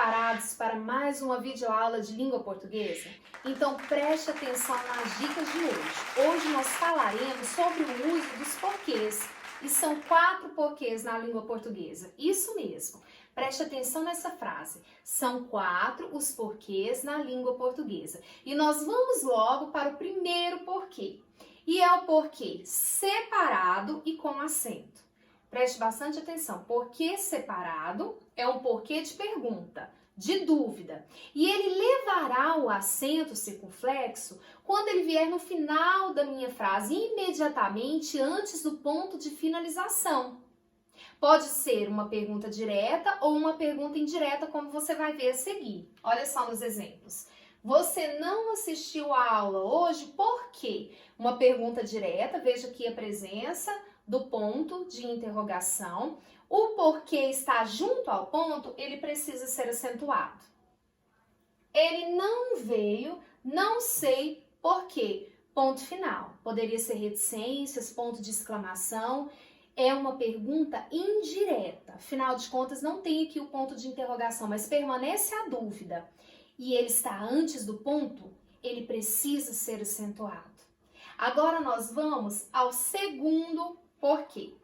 preparados para mais uma videoaula de língua portuguesa? Então preste atenção nas dicas de hoje. Hoje nós falaremos sobre o uso dos porquês. E são 4 porquês na língua portuguesa. Isso mesmo. Preste atenção nessa frase. São 4 os porquês na língua portuguesa. E nós vamos logo para o primeiro porquê. E é o porquê separado e com acento. Preste bastante atenção. Porquê separado é um porquê de pergunta, de dúvida. E ele levará o acento circunflexo quando ele vier no final da minha frase, imediatamente antes do ponto de finalização. Pode ser uma pergunta direta ou uma pergunta indireta, como você vai ver a seguir. Olha só nos exemplos. Você não assistiu a aula hoje por quê? Uma pergunta direta, veja aqui a presença do ponto de interrogação. O porquê está junto ao ponto, ele precisa ser acentuado. Ele não veio, não sei por quê. Ponto final. Poderia ser reticências, ponto de exclamação. É uma pergunta indireta. Afinal de contas, não tem aqui o ponto de interrogação, mas permanece a dúvida. E ele está antes do ponto, ele precisa ser acentuado. Agora nós vamos ao segundo porquê.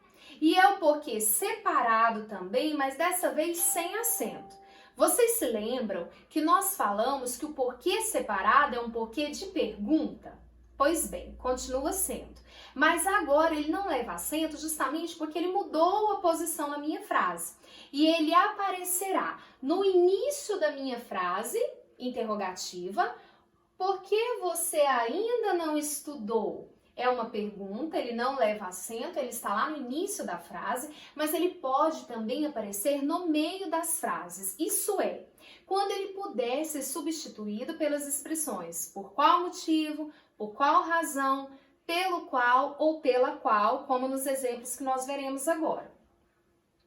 E é o porquê separado também, mas dessa vez sem acento. Vocês se lembram que nós falamos que o porquê separado é um porquê de pergunta? Pois bem, continua sendo. Mas agora ele não leva acento justamente porque ele mudou a posição na minha frase. E ele aparecerá no início da minha frase interrogativa. Por que você ainda não estudou? É uma pergunta, ele não leva acento, ele está lá no início da frase, mas ele pode também aparecer no meio das frases. Isso é, quando ele puder ser substituído pelas expressões por qual motivo, por qual razão, pelo qual ou pela qual, como nos exemplos que nós veremos agora.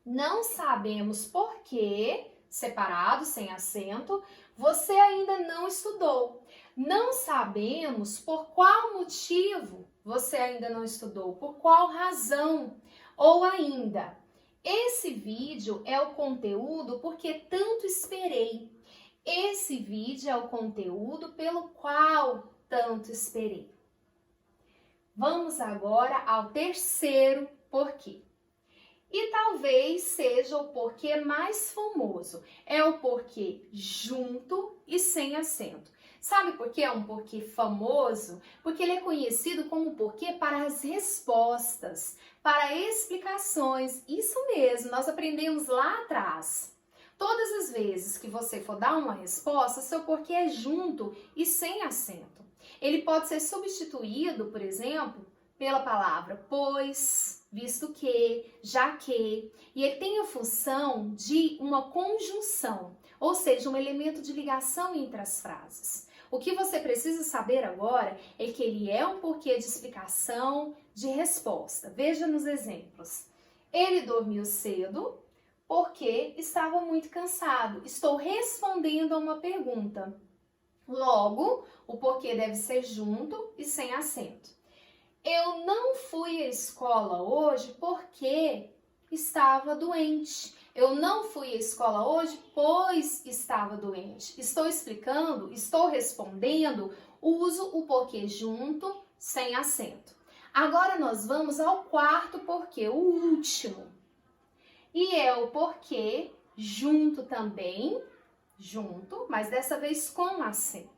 Não sabemos por que, separado, sem acento, você ainda não estudou. Não sabemos por qual motivo você ainda não estudou, por qual razão. Ou ainda, esse vídeo é o conteúdo porque tanto esperei. Esse vídeo é o conteúdo pelo qual tanto esperei. Vamos agora ao terceiro porquê. E talvez seja o porquê mais famoso. É o porquê junto e sem acento. Sabe por que é um porquê famoso? Porque ele é conhecido como porquê para as respostas, para explicações. Isso mesmo, nós aprendemos lá atrás. Todas as vezes que você for dar uma resposta, seu porquê é junto e sem acento. Ele pode ser substituído, por exemplo, pela palavra pois, visto que, já que, e ele tem a função de uma conjunção, ou seja, um elemento de ligação entre as frases. O que você precisa saber agora é que ele é um porquê de explicação, de resposta. Veja nos exemplos. Ele dormiu cedo porque estava muito cansado. Estou respondendo a uma pergunta. Logo, o porquê deve ser junto e sem acento. Eu não fui à escola hoje porque estava doente. Eu não fui à escola hoje pois estava doente. Estou explicando, estou respondendo, uso o porquê junto, sem acento. Agora nós vamos ao quarto porquê, o último. E é o porquê junto também, junto, mas dessa vez com acento.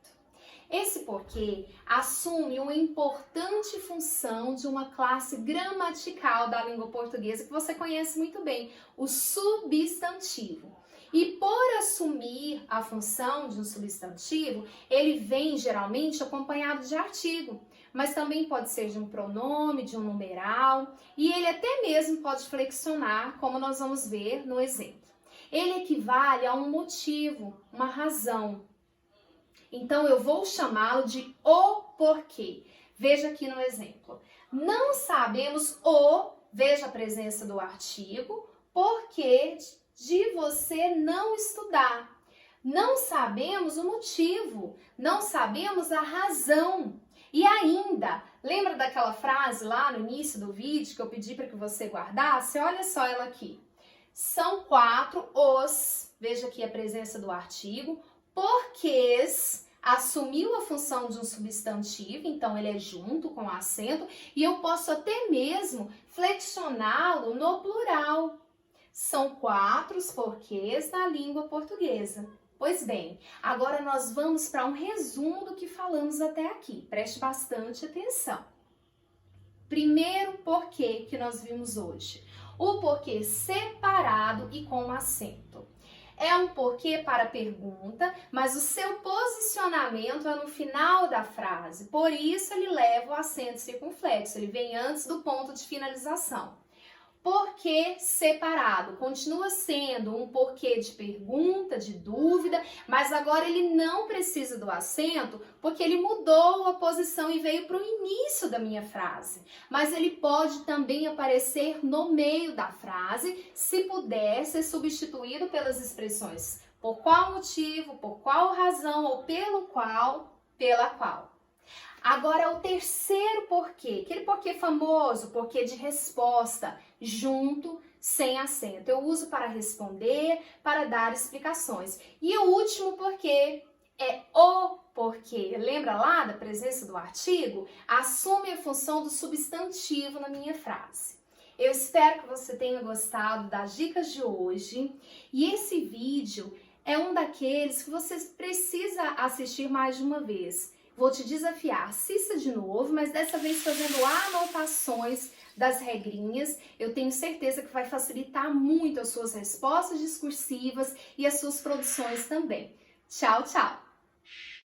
Esse porquê assume uma importante função de uma classe gramatical da língua portuguesa que você conhece muito bem, o substantivo. E por assumir a função de um substantivo, ele vem geralmente acompanhado de artigo, mas também pode ser de um pronome, de um numeral, e ele até mesmo pode flexionar, como nós vamos ver no exemplo. Ele equivale a um motivo, uma razão. Então, eu vou chamá-lo de o porquê. Veja aqui no exemplo. Não sabemos veja a presença do artigo, porquê de você não estudar. Não sabemos o motivo, não sabemos a razão. E ainda, lembra daquela frase lá no início do vídeo que eu pedi para que você guardasse? Olha só ela aqui. São 4 os veja aqui a presença do artigo. Porquês assumiu a função de um substantivo, então ele é junto com o acento, e eu posso até mesmo flexioná-lo no plural. São 4 os porquês na língua portuguesa. Pois bem, agora nós vamos para um resumo do que falamos até aqui. Preste bastante atenção. Primeiro porquê que nós vimos hoje. O porquê separado e com acento. É um porquê para pergunta, mas o seu posicionamento é no final da frase. Por isso ele leva o acento circunflexo, ele vem antes do ponto de finalização. Porquê separado. Continua sendo um porquê de pergunta, de dúvida, mas agora ele não precisa do acento porque ele mudou a posição e veio para o início da minha frase. Mas ele pode também aparecer no meio da frase, se puder ser substituído pelas expressões por qual motivo, por qual razão ou pelo qual, pela qual. Agora, o terceiro porquê, aquele porquê famoso, porquê de resposta, junto, sem acento. Eu uso para responder, para dar explicações. E o último porquê é o porquê. Lembra lá da presença do artigo? Assume a função do substantivo na minha frase. Eu espero que você tenha gostado das dicas de hoje. E esse vídeo é um daqueles que você precisa assistir mais de uma vez. Vou te desafiar, assista de novo, mas dessa vez fazendo anotações das regrinhas. Eu tenho certeza que vai facilitar muito as suas respostas discursivas e as suas produções também. Tchau, tchau!